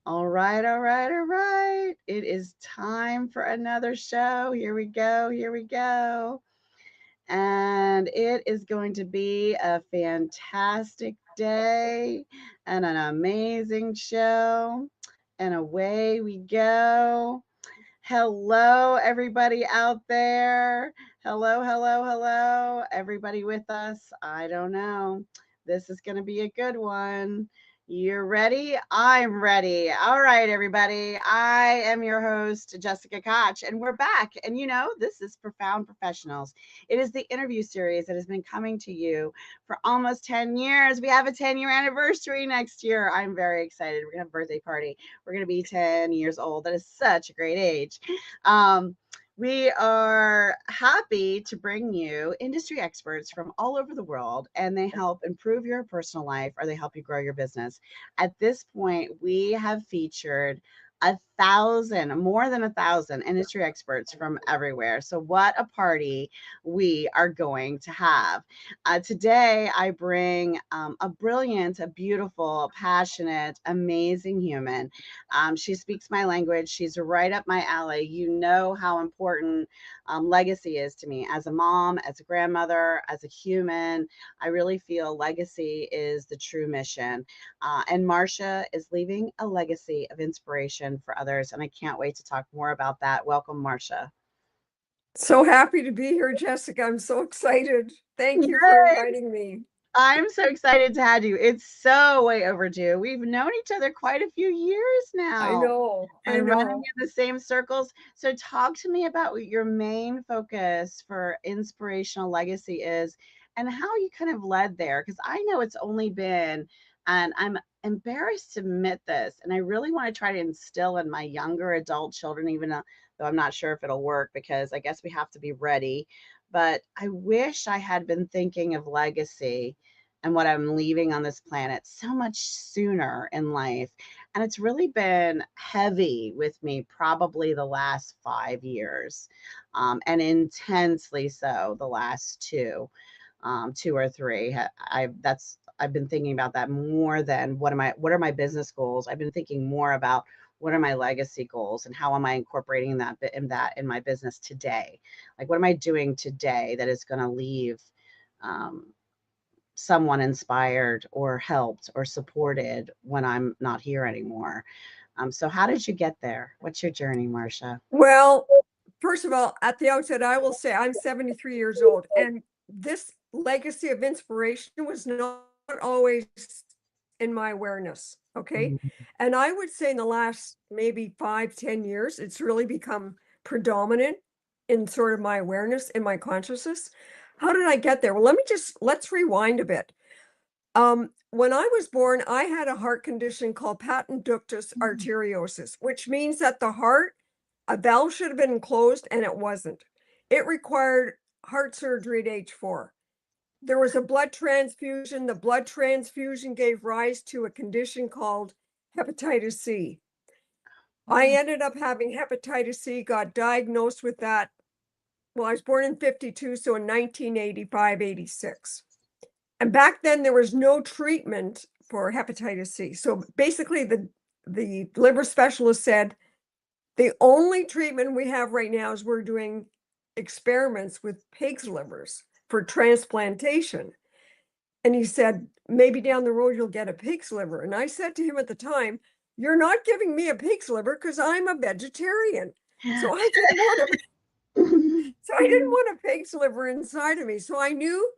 All right, all right, all right. It is time for another show. Here we go, here we go. And it is going to be a fantastic day and an amazing show. And away we go. Hello, everybody out there. Hello, hello, hello. Everybody with us? I don't know. This is going to be a good one. You're ready? I'm ready. All right, everybody. I am your host, Jessica Koch, and we're back. And this is Profound Professionals. It is the interview series that has been coming to you for almost 10 years. We have a 10-year anniversary next year. I'm very excited. We're going to have a birthday party. We're going to be 10 years old. That is such a great age. Um, we are happy to bring you industry experts from all over the world, and they help improve your personal life or they help you grow your business. At this point, we have featured 1,000, more than 1,000 industry experts from everywhere. So, what a party we are going to have. Today, I bring a brilliant, a beautiful, passionate, amazing human. She speaks my language. She's right up my alley. You know how important legacy is to me as a mom, as a grandmother, as a human. I really feel legacy is the true mission. And Marsha is leaving a legacy of inspiration for others. And I can't wait to talk more about that. Welcome, Marsha. So happy to be here, Jessica. I'm so excited. Thank you for inviting me. I'm so excited to have you. It's so way overdue. We've known each other quite a few years I now know, I and running know. in the same circles. So, talk to me about what your main focus for inspirational legacy is and how you kind of led there. Because I know it's only been, and I'm embarrassed to admit this, and I really want to try to instill in my younger adult children, even though I'm not sure if it'll work because I guess we have to be ready. But I wish I had been thinking of legacy and what I'm leaving on this planet so much sooner in life. And it's really been heavy with me probably the last 5 years, and intensely so the last two or three. I've been thinking about that more than what are my business goals. I've been thinking more about what are my legacy goals and how am I incorporating that in my business today? Like what am I doing today that is going to leave um, someone inspired or helped or supported when I'm not here anymore. So how did you get there? What's your journey, Marsha? Well, first of all, at the outset, I will say I'm 73 years old, and this legacy of inspiration was not always in my awareness. Okay. Mhm. And I would say in the last maybe 5, 10 years, it's really become predominant in sort of my awareness, in my consciousness. How did I get there? Well, let's rewind a bit. When I was born, I had a heart condition called patent ductus arteriosus, which means that the heart, a valve should have been closed and it wasn't. It required heart surgery at age 4. There was a blood transfusion. The blood transfusion gave rise to a condition called hepatitis C. I Oh, ended up having hepatitis C, got diagnosed with that. Well, I was born in 52, so in 1985, 86. And back then there was no treatment for hepatitis C. So basically the liver specialist said, the only treatment we have right now is we're doing experiments with pigs' livers for transplantation. And he said, maybe down the road you'll get a pig's liver. And I said to him at the time, you're not giving me a pig's liver because I'm a vegetarian. So I didn't want to, so I didn't want a pig's liver inside of me. So I knew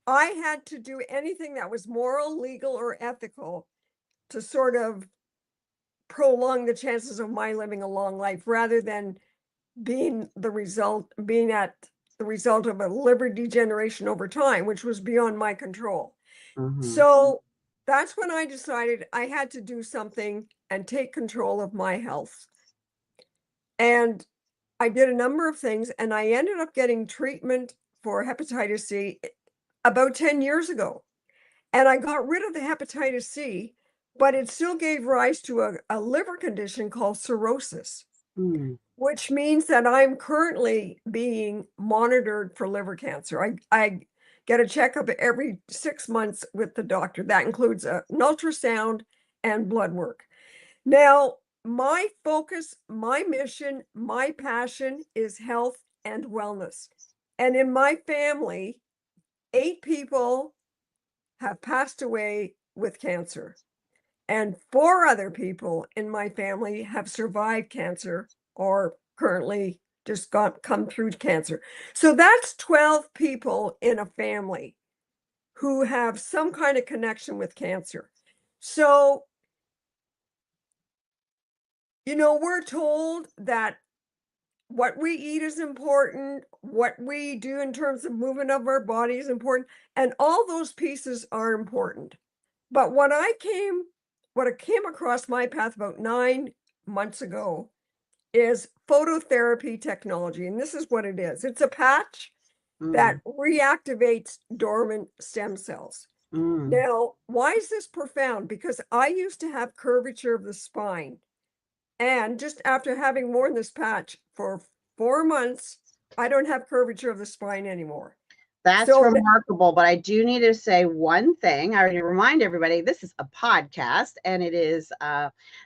I had to do anything that was moral, legal, or ethical to sort of prolong the chances of my living a long life rather than being at the result of a liver degeneration over time, which was beyond my control. mhm. So that's when I decided I had to do something and take control of my health. And I did a number of things, and I ended up getting treatment for hepatitis C about 10 years ago. And I got rid of the hepatitis C, but it still gave rise to a liver condition called cirrhosis, Mm. which means that I'm currently being monitored for liver cancer. I get a checkup every 6 months with the doctor. That includes an ultrasound and blood work. Now, my focus, my mission, my passion is health and wellness. And in my family, 8 people have passed away with cancer, and 4 other people in my family have survived cancer or currently just come through cancer. So that's 12 people in a family who have some kind of connection with cancer. So, we're told that what we eat is important, what we do in terms of movement of our body is important, and all those pieces are important. But what came across my path about 9 months ago is phototherapy technology. And this is what it is. It's a patch Mm, that reactivates dormant stem cells. mm. Now, why is this profound? Because I used to have curvature of the spine. And just after having worn this patch for 4 months, I don't have curvature of the spine anymore. That's So, remarkable, but I do need to say one thing. I already remind everybody this is a podcast and it is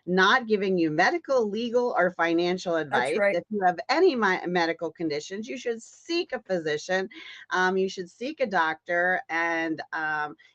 not giving you medical, legal, or financial that's advice. right. If you have any medical conditions, you should seek a physician, you should seek a doctor, and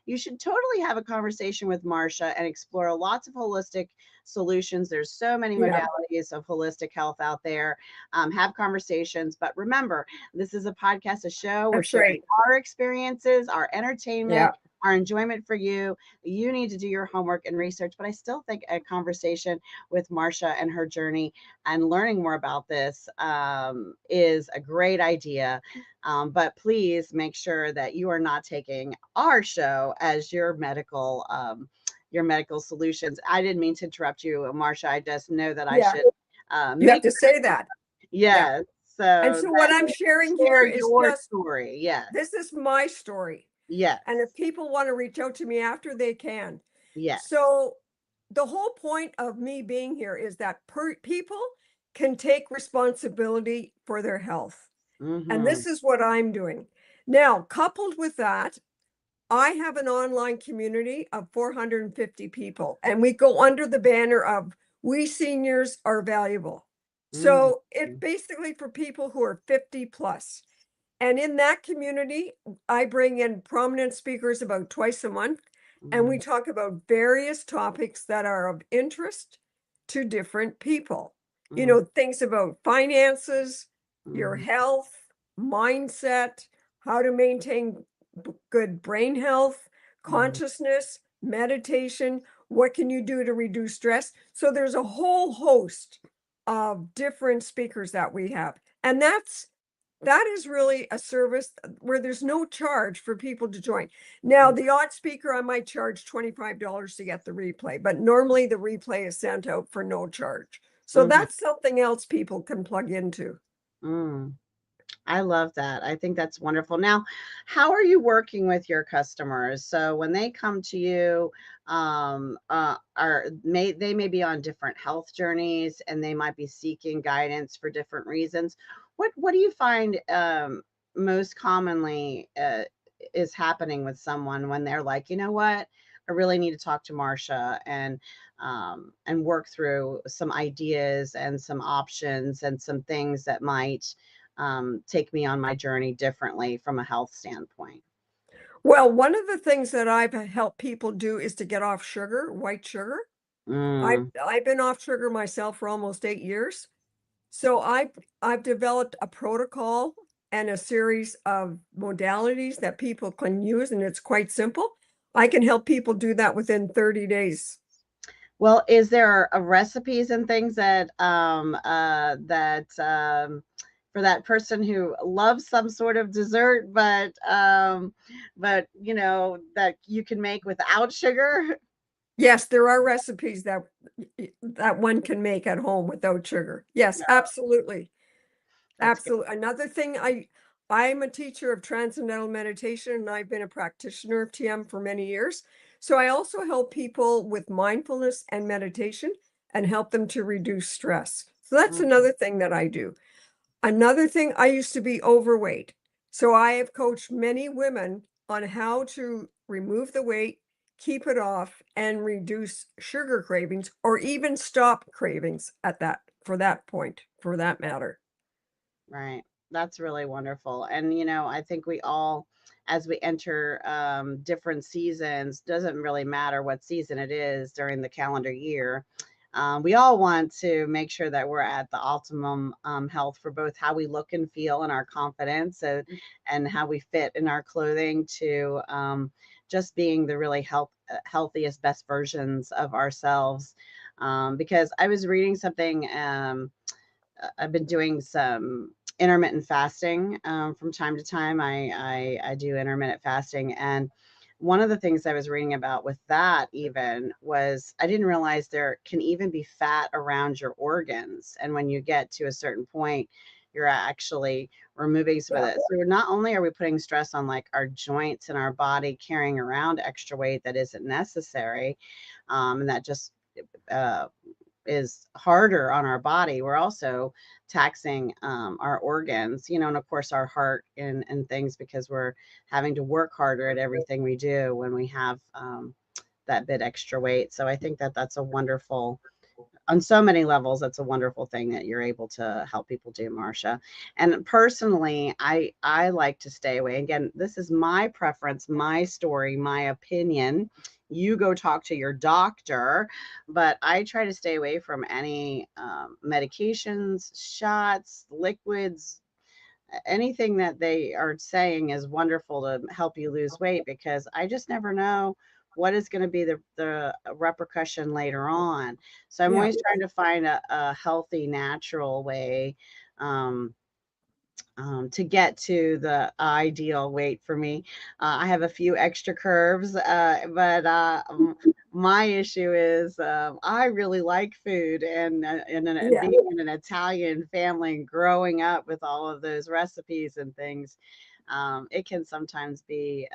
you should totally have a conversation with Marsha and explore lots of holistic solutions. There's so many Yeah, modalities of holistic health out there. Have conversations, but remember, this is a podcast, a show. We're that's sharing right. our experiences, our entertainment, Yeah. our enjoyment for you. You need to do your homework and research, but I still think a conversation with Marsha and her journey and learning more about this is a great idea. But please make sure that you are not taking our show as your medical solutions. I didn't mean to interrupt you, Marsha. I just know that I Yeah. should You have make to say that. Yeah. yes. And So so what that I'm you sharing here share is your just story. Yes. this is my story. Yes. And if people want to reach out to me after, they can. Yes. So the whole point of me being here is that people can take responsibility for their health. And Mhm. this is what I'm doing. Now, coupled with that, I have an online community of 450 people, and we go under the banner of We Seniors Are Valuable. Mhm. So it's basically for people who are 50 plus. And in that community, I bring in prominent speakers about twice a month, and we Mhm. talk about various topics that are of interest to different people. Mhm. Things about finances, your Mhm. health, mindset, how to maintain good brain health, Mhm. consciousness, meditation. What can you do to reduce stress? So there's a whole host of different speakers that we have. And that is really a service where there's no charge for people to join. Now, the odd speaker, I might charge $25 to get the replay, but normally the replay is sent out for no charge. So Mhm. that's something else people can plug into. Mm. I love that. I think that's wonderful. Now, how are you working with your customers? So when they come to you, they may be on different health journeys and they might be seeking guidance for different reasons. What do you find most commonly is happening with someone when they're like, you know what, I really need to talk to Marsha and work through some ideas and some options and some things that might take me on my journey differently from a health standpoint. Well, one of the things that I've helped people do is to get off sugar, white sugar. I've Mm, I've been off sugar myself for almost 8 years. So I've developed a protocol and a series of modalities that people can use, and it's quite simple. I can help people do that within 30 days. well, is there recipes and things that for that person who loves some sort of dessert, but that you can make without sugar? Yes, there are recipes that one can make at home without sugar. Yes, absolutely. That's good. Absolutely. Another thing, I'm a teacher of transcendental meditation and I've been a practitioner of TM for many years. So I also help people with mindfulness and meditation and help them to reduce stress. So that's Mm, another thing that I do. Another thing, I used to be overweight. So I have coached many women on how to remove the weight, keep it off, and reduce sugar cravings, or even stop cravings at that for that point, for that matter. Right. That's really wonderful. And, I think we all, as we enter different seasons, doesn't really matter what season it is during the calendar year. We all want to make sure that we're at the optimum health for both how we look and feel and our confidence, and how we fit in our clothing, to just being the really healthiest, best versions of ourselves. Because I was reading something. I've been doing some intermittent fasting from time to time. I do intermittent fasting, and one of the things I was reading about with that even was I didn't realize there can even be fat around your organs, and when you get to a certain point, you're actually removing some of Yeah. that. So not only are we putting stress on like our joints and our body carrying around extra weight that isn't necessary, and that just uh, is harder on our body, we're also taxing our organs, and of course our heart and things, because we're having to work harder at everything we do when we have that bit extra weight. So I think that that's a wonderful, on so many levels, that's a wonderful thing that you're able to help people do, Marsha. And personally, I like to stay away. Again, this is my preference, my story, my opinion. You go talk to your doctor, but I try to stay away from any medications, shots, liquids, anything that they are saying is wonderful to help you lose weight, because I just never know what is going to be the repercussion later on. So I'm Yeah. always trying to find a healthy, natural way um, to get to the ideal weight for me. I have a few extra curves, but my issue is I really like food, and Yeah. being in an Italian family and growing up with all of those recipes and things, it can sometimes be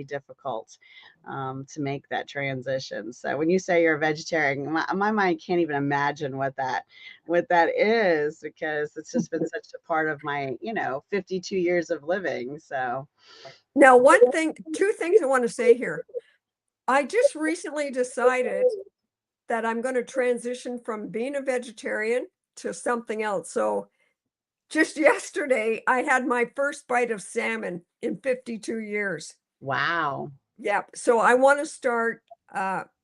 difficult to make that transition. So when you say you're a vegetarian, my mind can't even imagine what that is, because it's just been such a part of my 52 years of living. So Now, two things I want to say here. I just recently decided that I'm going to transition from being a vegetarian to something else. So just yesterday, I had my first bite of salmon in 52 years. wow. Yep. So I want to start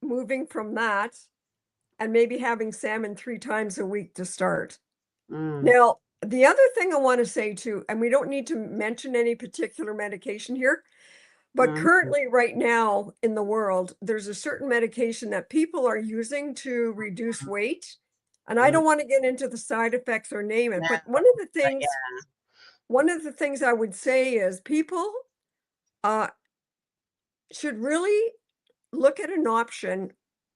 moving from that and maybe having salmon 3 times a week to start. Mm, Now, the other thing I want to say too, and we don't need to mention any particular medication here, but mm, currently, right now in the world, there's a certain medication that people are using to reduce weight. And I mm, don't want to get into the side effects or name it, no, but but yeah. one of the things I would say is people uh, should really look at an option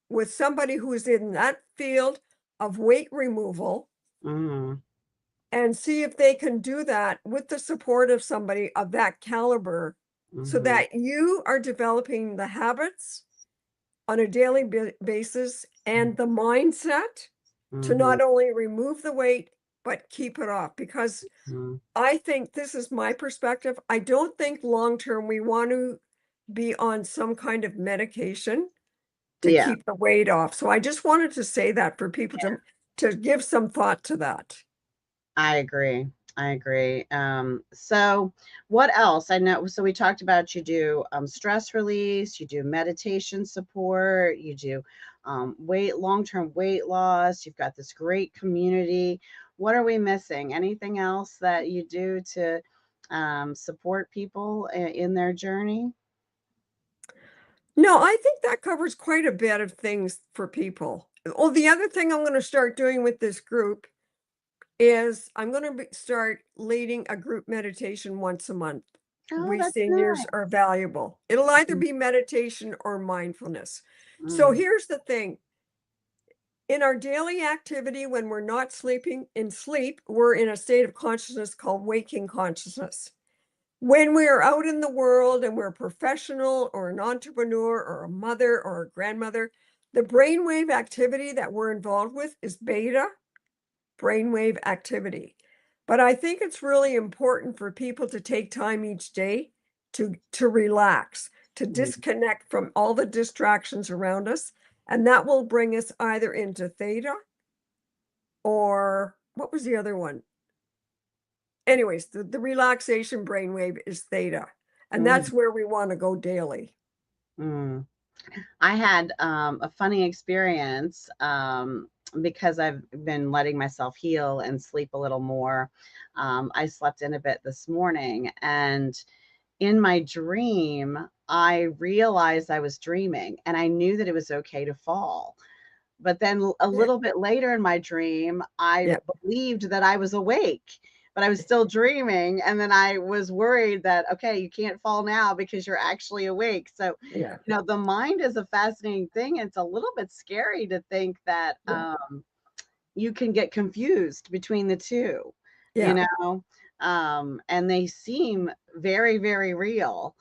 with somebody who's in that field of weight removal Mm, and see if they can do that with the support of somebody of that caliber so mhm, that you are developing the habits on a daily basis and the mindset to mhm, not only remove the weight but keep it off, because mhm. I think this is my perspective. I don't think long term we want to be on some kind of medication to Yeah, keep the weight off. So I just wanted to say that for people to give some thought to that. I agree. I agree. So what else? I know, so we talked about, you do stress release, you do meditation support, you do long-term weight loss, you've got this great community. What are we missing? Anything else that you do to support people in their journey? No, I think that covers quite a bit of things for people. Oh, the other thing I'm going to start doing with this group is I'm going to start leading a group meditation once a month. Oh, We that's seniors nice. are valuable. It'll either be meditation or mindfulness. So Mm, here's the thing. In our daily activity, when we're not sleeping in sleep, we're in a state of consciousness called waking consciousness. When we are out in the world and we're a professional or an entrepreneur or a mother or a grandmother, the brainwave activity that we're involved with is beta brainwave activity. But I think it's really important for people to take time each day to relax, to Mhm. disconnect from all the distractions around us. And that will bring us either into theta or what was the other one? Anyways, the relaxation brainwave is theta. And Mhm. that's where we want to go daily. Mm. I had a funny experience because I've been letting myself heal and sleep a little more. I slept in a bit this morning, and in my dream, I realized I was dreaming, and I knew that it was okay to fall. But then a Yeah. little bit later in my dream, I Yeah. believed that I was awake, but I was still dreaming. And then I was worried that, okay, you can't fall now because you're actually awake. So, Yeah. the mind is a fascinating thing. It's a little bit scary to think that Yeah. you can get confused between the two, you Yeah. know, and they seem very, very real.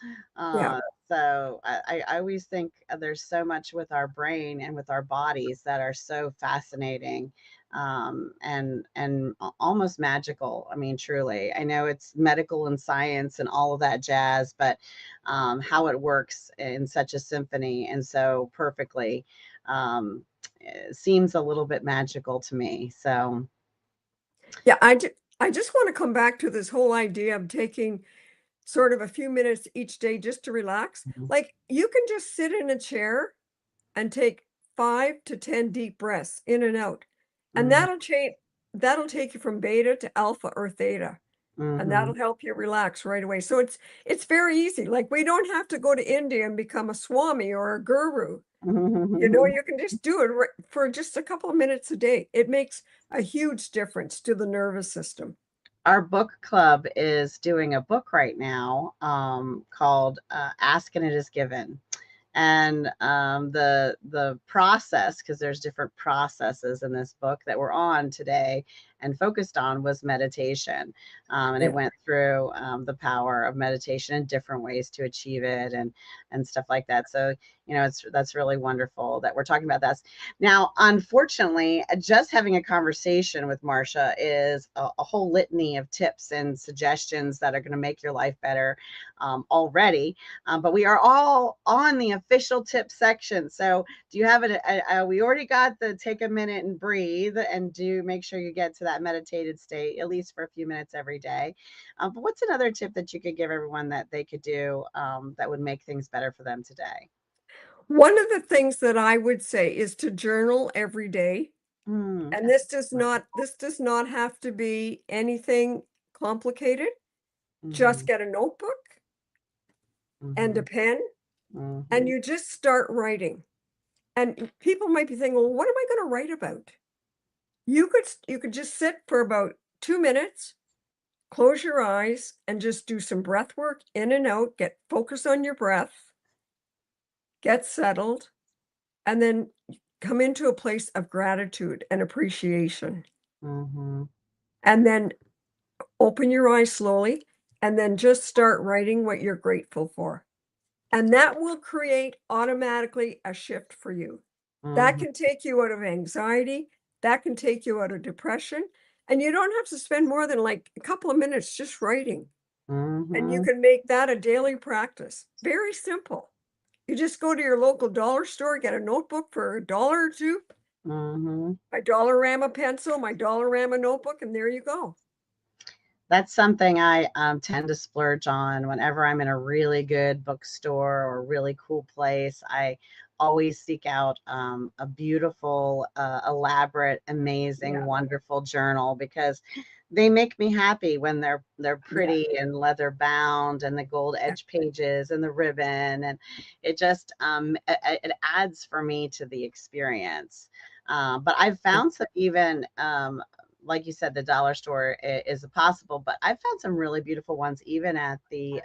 Yeah. Uh, so I always think there's so much with our brain and with our bodies that are so fascinating, and almost magical. I mean, truly, I know it's medical and science and all of that jazz, but how it works in such a symphony and so perfectly. Um, seems a little bit magical to me. So, Yeah. I just want to come back to this whole idea of taking sort of a few minutes each day just to relax. mhm, Like you can just sit in a chair and take 5 to 10 deep breaths in and out. And mhm, that'll take you from beta to alpha or theta. And mhm, that'll help you relax right away. So it's very easy. Like we don't have to go to India and become a swami or a guru. mhm. You can just do it for just a couple of minutes a day. It makes a huge difference to the nervous system. Our book club is doing a book right now called "Ask and It Is Given." And the process, because there's different processes in this book that we're on today and focused on, was meditation, and it Yeah. went through the power of meditation and different ways to achieve it, and stuff like that. So that's really wonderful that we're talking about this now. Unfortunately, just having a conversation with Marsha is a whole litany of tips and suggestions that are going to make your life better already, but we are all on the official tip section. So do you have it? We already got the take a minute and breathe and do make sure you get to that meditated state, at least for a few minutes every day. But what's another tip that you could give everyone that they could do that would make things better for them today? One of the things that I would say is to journal every day. And That's this does not have to be anything complicated. Just mm-hmm, get a notebook and mm-hmm, a pen and mm-hmm, you just start writing. And people might be thinking, well, what am I going to write about? You could just sit for about 2 minutes, close your eyes, and just do some breath work in and out, get focus on your breath, get settled, and then come into a place of gratitude and appreciation. mm-hmm, And then open your eyes slowly, and then just start writing what you're grateful for. And that will create automatically a shift for you. That mm-hmm, can take you out of anxiety. That can take you out of depression. And you don't have to spend more than like a couple of minutes just writing. And you mm-hmm, can make that a daily practice. Very simple. You just go to your local dollar store, get a notebook for $1 or two, mm-hmm. my Dollarama pencil, my Dollarama notebook, and there you go. That's something I tend to splurge on whenever I'm in a really good bookstore or a really cool place. I always seek out a beautiful, elaborate, amazing, Yeah, wonderful journal because they make me happy when they're yeah, pretty and leather bound and the gold yeah, edge pages and the ribbon, and it just it adds for me to the experience. But I've yeah. found some even like you said, the dollar store is possible, but I've found some really beautiful ones even at the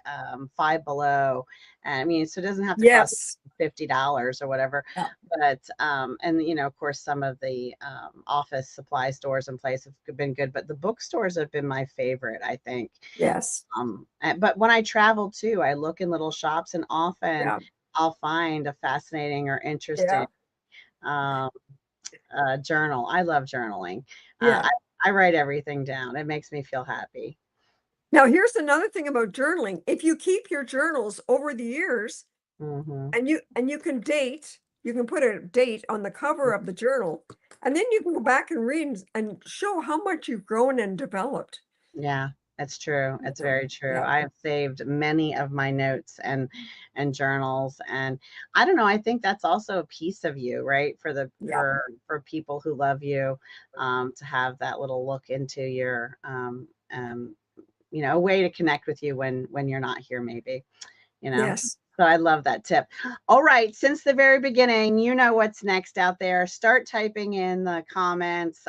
Five Below. And I mean, so it doesn't have to cost Yes. $50 or whatever, Yeah. but and of course, some of the office supply stores and places have been good, but the bookstores have been my favorite, I think. Yes. But when I travel too, I look in little shops, and often Yeah. I'll find a fascinating or interesting Yeah. um, journal. I love journaling. Uh, Yeah. I, I write everything down. It makes me feel happy. Now, here's another thing about journaling. If you keep your journals over the years, Mm-hmm. And you can date, you can put a date on the cover of the journal, and then you can go back and read and show how much you've grown and developed. Yeah, that's true. It's Yeah. very true. Yeah. I have saved many of my notes and journals, and I don't know, I think that's also a piece of you, right? For the Yeah. for people who love you, to have that little look into your a way to connect with you when you're not here, maybe, you know. Yes. So I love that tip. All right, since the very beginning, you know what's next out there. Start typing in the comments.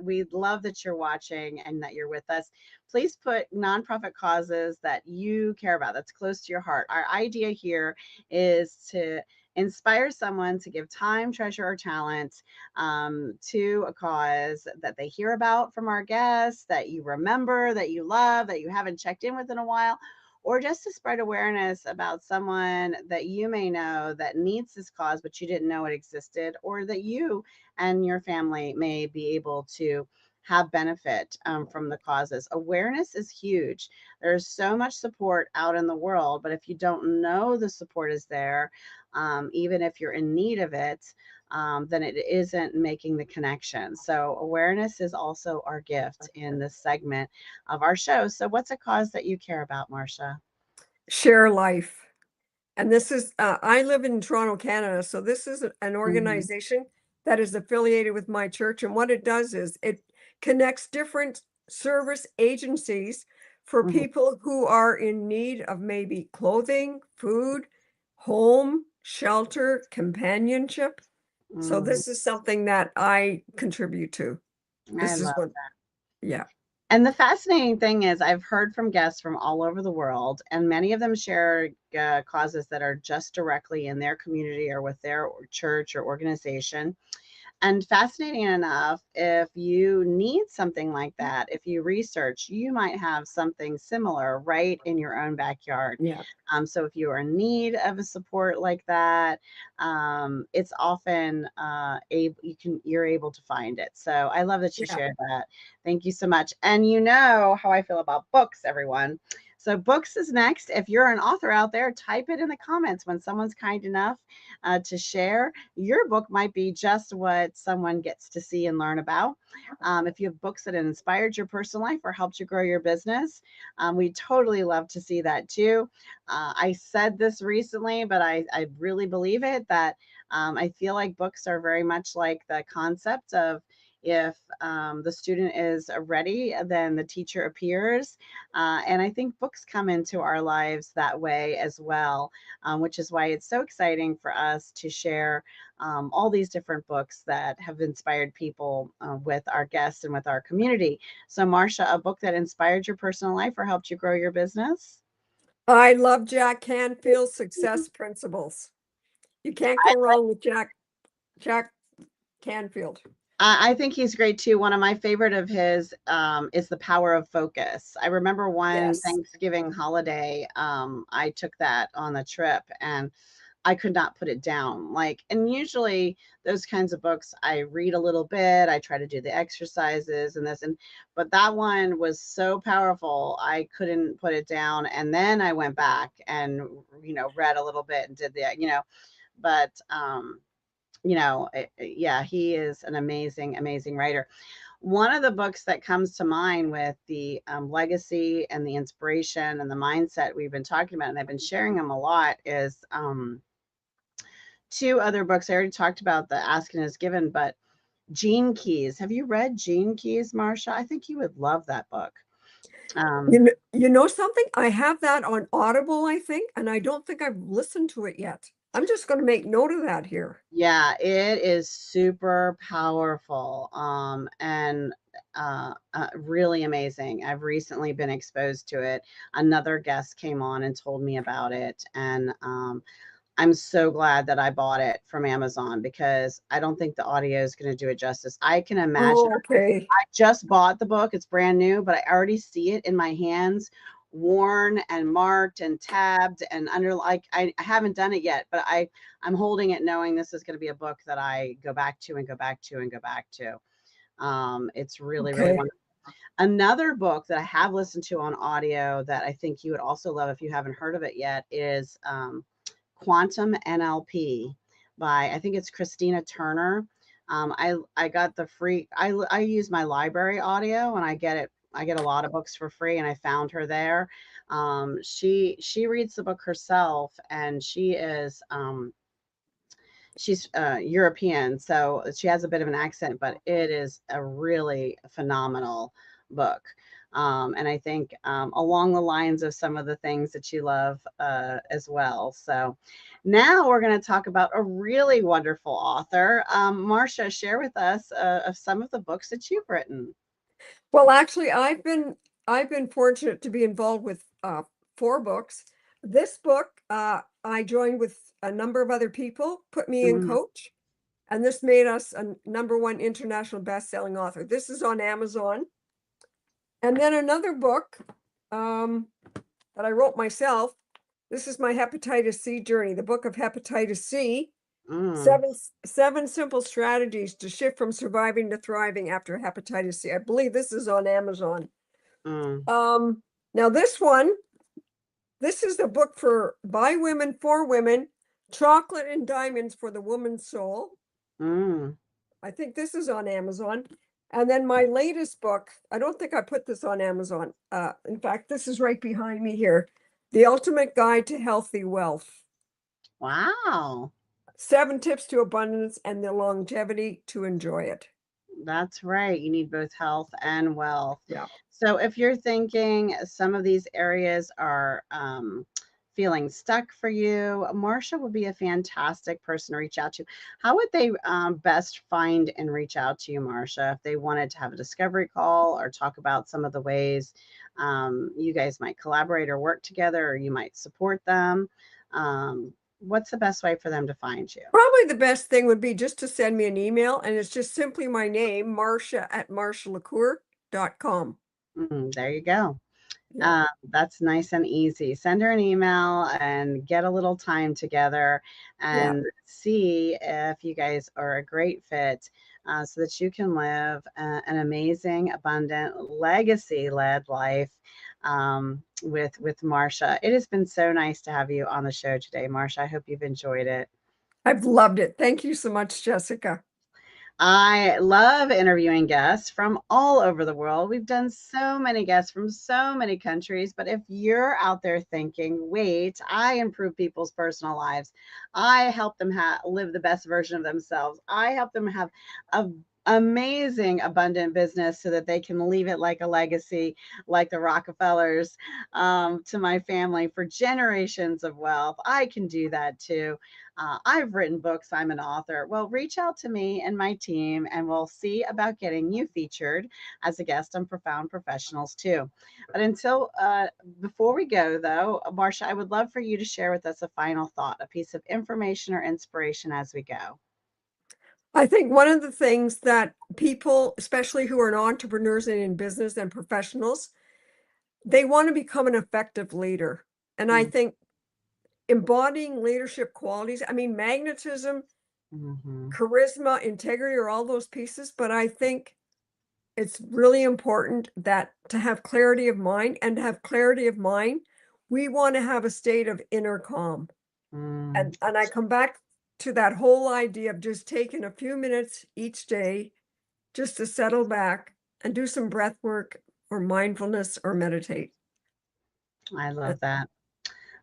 We love that you're watching and that you're with us. Please put nonprofit causes that you care about, that's close to your heart. Our idea here is to inspire someone to give time, treasure, or talent to a cause that they hear about from our guests, that you remember, that you love, that you haven't checked in with in a while, or just to spread awareness about someone that you may know that needs this cause, but you didn't know it existed, or that you and your family may be able to have benefit from the causes. Awareness is huge. There's so much support out in the world, but if you don't know the support is there, even if you're in need of it, then it isn't making the connection. So, awareness is also our gift in this segment of our show. So, what's a cause that you care about, Marsha? Share life. And this is, I live in Toronto, Canada. So this is an Mhm, organization that is affiliated with my church. And what it does is it connects different service agencies for mhm, people who are in need of maybe clothing, food, home, shelter, companionship. So mhm. this is something that I contribute to. I This is love. what, yeah, And the fascinating thing is, I've heard from guests from all over the world, and many of them share causes that are just directly in their community or with their church or organization. And fascinating enough, if you need something like that, if you research, you might have something similar right in your own backyard. yeah, So if you are in need of a support like that, it's often you're able to find it. So I love that you yeah. shared that. Thank you so much. And you know how I feel about books, everyone. So books is next. If you're an author out there, type it in the comments when someone's kind enough to share. Your book might be just what someone gets to see and learn about. If you have books that inspired your personal life or helped you grow your business, we totally love to see that too. I said this recently, but I really believe it, that I feel like books are very much like the concept of, if the student is ready, then the teacher appears. And I think books come into our lives that way as well, which is why it's so exciting for us to share all these different books that have inspired people with our guests and with our community. So, Marsha, a book that inspired your personal life or helped you grow your business? I love Jack Canfield's Success Principles. You can't go wrong with Jack Canfield. I think he's great too. One of my favorite of his is The Power of Focus. I remember one Yes. Thanksgiving holiday, I took that on the trip, and I could not put it down. Like, and usually those kinds of books, I read a little bit, I try to do the exercises and this, and but that one was so powerful, I couldn't put it down. And then I went back and read a little bit and did but yeah, he is an amazing, amazing writer. One of the books that comes to mind with the legacy and the inspiration and the mindset we've been talking about, and I've been sharing them a lot, is two other books. I already talked about the Asking is Given, but Gene Keys. Have you read Gene Keys, Marsha? I think you would love that book. Um, You know something? I have that on Audible, I think, and I don't think I've listened to it yet. I'm just going to make note of that here. yeah, it is super powerful, and really amazing. I've recently been exposed to it. Another guest came on and told me about it, and I'm so glad that I bought it from Amazon, because I don't think the audio is going to do it justice. I can imagine. Oh, okay. I just bought the book. It's brand new, but I already see it in my hands, worn and marked and tabbed and under, like, I haven't done it yet, but I'm holding it knowing this is going to be a book that I go back to and go back to and go back to. It's really, really Okay. wonderful. Another book that I have listened to on audio that I think you would also love if you haven't heard of it yet is Quantum NLP by, I think it's Christina Turner. I got the free. I use my library audio, and I get it. I get a lot of books for free, and I found her there. She reads the book herself, and she's European, so she has a bit of an accent, but it is a really phenomenal book. And I think along the lines of some of the things that you love as well. So now we're going to talk about a really wonderful author. Marsha, share with us of some of the books that you've written. Well, actually, I've been fortunate to be involved with 4 books. This book, I joined with a number of other people, put me in Mm, coach, and this made us a #1 international best-selling author. This is on Amazon. And then another book that I wrote myself. This is my hepatitis C journey, the book of hepatitis C. mm, Seven simple strategies to shift from surviving to thriving after hepatitis C. I believe this is on Amazon. mm, Now this is a book by women for women, Chocolate and Diamonds for the Woman's Soul. mm, I think this is on Amazon. And then my latest book, I don't think I put this on Amazon. In fact, this is right behind me here. The Ultimate Guide to Healthy Wealth. wow. 7 tips to abundance and the longevity to enjoy it. That's right. You need both health and wealth. Yeah. So if you're thinking some of these areas are feeling stuck for you, Marsha would be a fantastic person to reach out to. How would they best find and reach out to you, Marsha, if they wanted to have a discovery call or talk about some of the ways you guys might collaborate or work together, or you might support them? What's the best way for them to find you? Probably the best thing would be just to send me an email, and it's just simply my name, Marsha at marshalecour.com. There you go. Yeah. That's nice and easy. Send her an email and get a little time together Yeah. and see if you guys are a great fit so that you can live an amazing, abundant, legacy-led life with Marsha. It has been so nice to have you on the show today, Marsha. I hope you've enjoyed it. I've loved it. Thank you so much, Jessica. I love interviewing guests from all over the world. We've done so many guests from so many countries. But if you're out there thinking, wait, I improve people's personal lives, I help them live the best version of themselves, I help them have a amazing abundant business so that they can leave it like a legacy, like the Rockefellers, to my family for generations of wealth, I can do that too. I've written books, I'm an author. Well, reach out to me and my team, and we'll see about getting you featured as a guest on Profound Professionals too. But before we go, though, Marsha, I would love for you to share with us a final thought, a piece of information or inspiration as we go. I think one of the things that people, especially who are entrepreneurs and in business and professionals, they want to become an effective leader. And I think embodying leadership qualities, I mean, magnetism, Mm-hmm. charisma, integrity are all those pieces, but I think it's really important that to have clarity of mind, and to have clarity of mind, we want to have a state of inner calm. Mm, And I come back to that whole idea of just taking a few minutes each day just to settle back and do some breath work or mindfulness or meditate. I Uh, love that.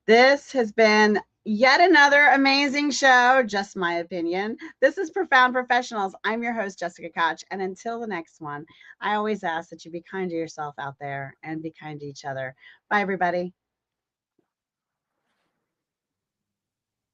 This has been yet another amazing show, just my opinion. This is Profound Professionals. I'm your host, Jessica Koch. And until the next one, I always ask that you be kind to yourself out there and be kind to each other. Bye, everybody.